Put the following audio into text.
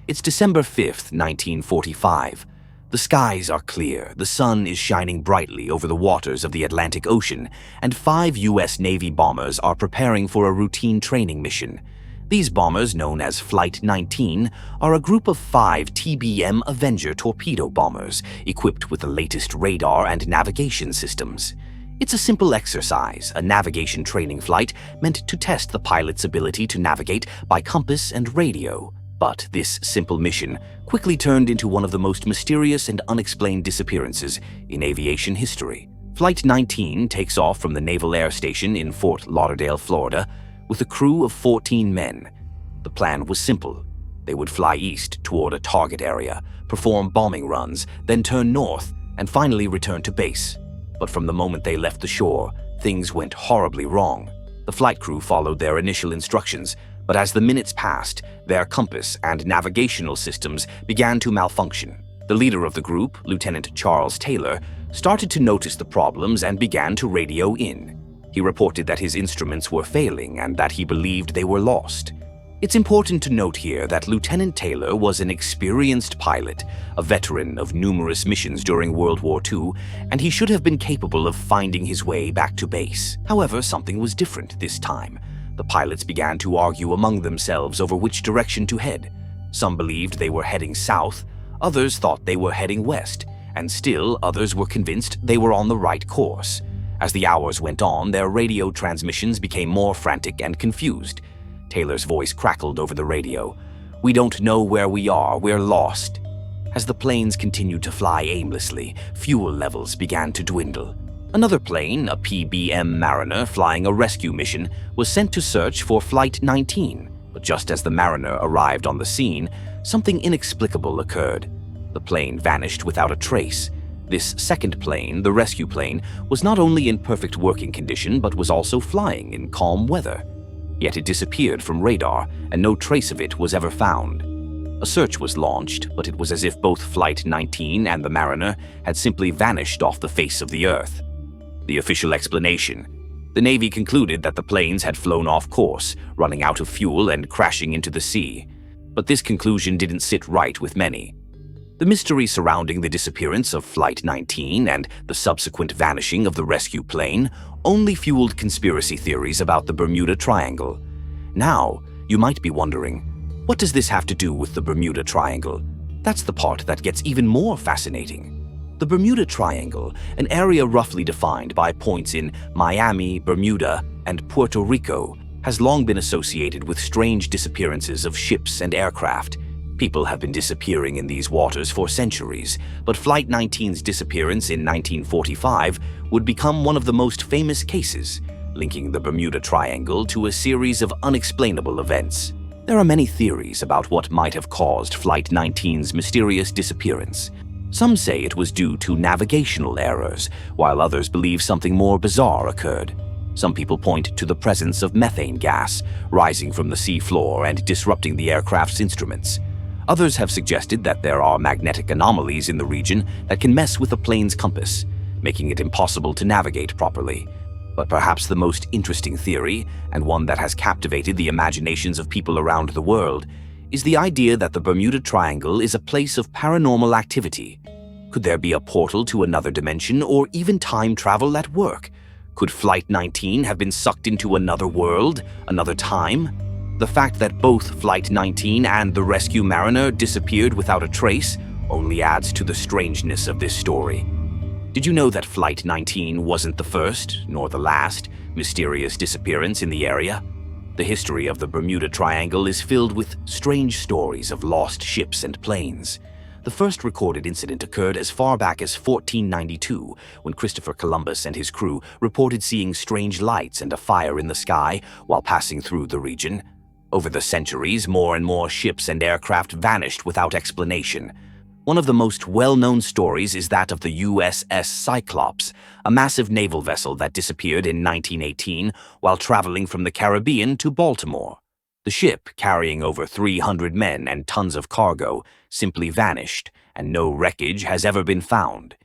It's December 5th, 1945. The skies are clear, the sun is shining brightly over the waters of the Atlantic Ocean, and 5 U.S. Navy bombers are preparing for a routine training mission. These bombers, known as Flight 19, are a group of 5 TBM Avenger torpedo bombers equipped with the latest radar and navigation systems. It's a simple exercise, a navigation training flight meant to test the pilot's ability to navigate by compass and radio. But this simple mission quickly turned into one of the most mysterious and unexplained disappearances in aviation history. Flight 19 takes off from the Naval Air Station in Fort Lauderdale, Florida, with a crew of 14 men. The plan was simple. They would fly east toward a target area, perform bombing runs, then turn north, and finally return to base. But from the moment they left the shore, things went horribly wrong. The flight crew followed their initial instructions, but as the minutes passed, their compass and navigational systems began to malfunction. The leader of the group, Lieutenant Charles Taylor, started to notice the problems and began to radio in. He reported that his instruments were failing and that he believed they were lost. It's important to note here that Lieutenant Taylor was an experienced pilot, a veteran of numerous missions during World War II, and he should have been capable of finding his way back to base. However, something was different this time. The pilots began to argue among themselves over which direction to head. Some believed they were heading south, others thought they were heading west, and still others were convinced they were on the right course. As the hours went on, their radio transmissions became more frantic and confused. Taylor's voice crackled over the radio. "We don't know where we are, we're lost." As the planes continued to fly aimlessly, fuel levels began to dwindle. Another plane, a PBM Mariner flying a rescue mission, was sent to search for Flight 19. But just as the Mariner arrived on the scene, something inexplicable occurred. The plane vanished without a trace. This second plane, the rescue plane, was not only in perfect working condition but was also flying in calm weather. Yet it disappeared from radar, and no trace of it was ever found. A search was launched, but it was as if both Flight 19 and the Mariner had simply vanished off the face of the Earth. The official explanation: the Navy concluded that the planes had flown off course, running out of fuel and crashing into the sea. But this conclusion didn't sit right with many. The mystery surrounding the disappearance of Flight 19 and the subsequent vanishing of the rescue plane only fueled conspiracy theories about the Bermuda Triangle. Now, you might be wondering, what does this have to do with the Bermuda Triangle? That's the part that gets even more fascinating. The Bermuda Triangle, an area roughly defined by points in Miami, Bermuda, and Puerto Rico, has long been associated with strange disappearances of ships and aircraft. People have been disappearing in these waters for centuries, but Flight 19's disappearance in 1945 would become one of the most famous cases, linking the Bermuda Triangle to a series of unexplainable events. There are many theories about what might have caused Flight 19's mysterious disappearance. Some say it was due to navigational errors, while others believe something more bizarre occurred. Some people point to the presence of methane gas rising from the sea floor and disrupting the aircraft's instruments. Others have suggested that there are magnetic anomalies in the region that can mess with a plane's compass, making it impossible to navigate properly. But perhaps the most interesting theory, and one that has captivated the imaginations of people around the world, is the idea that the Bermuda Triangle is a place of paranormal activity. Could there be a portal to another dimension or even time travel at work? Could Flight 19 have been sucked into another world, another time? The fact that both Flight 19 and the rescue Mariner disappeared without a trace only adds to the strangeness of this story. Did you know that Flight 19 wasn't the first, nor the last, mysterious disappearance in the area? The history of the Bermuda Triangle is filled with strange stories of lost ships and planes. The first recorded incident occurred as far back as 1492, when Christopher Columbus and his crew reported seeing strange lights and a fire in the sky while passing through the region. Over the centuries, more and more ships and aircraft vanished without explanation. One of the most well-known stories is that of the USS Cyclops, a massive naval vessel that disappeared in 1918 while traveling from the Caribbean to Baltimore. The ship, carrying over 300 men and tons of cargo, simply vanished, and no wreckage has ever been found.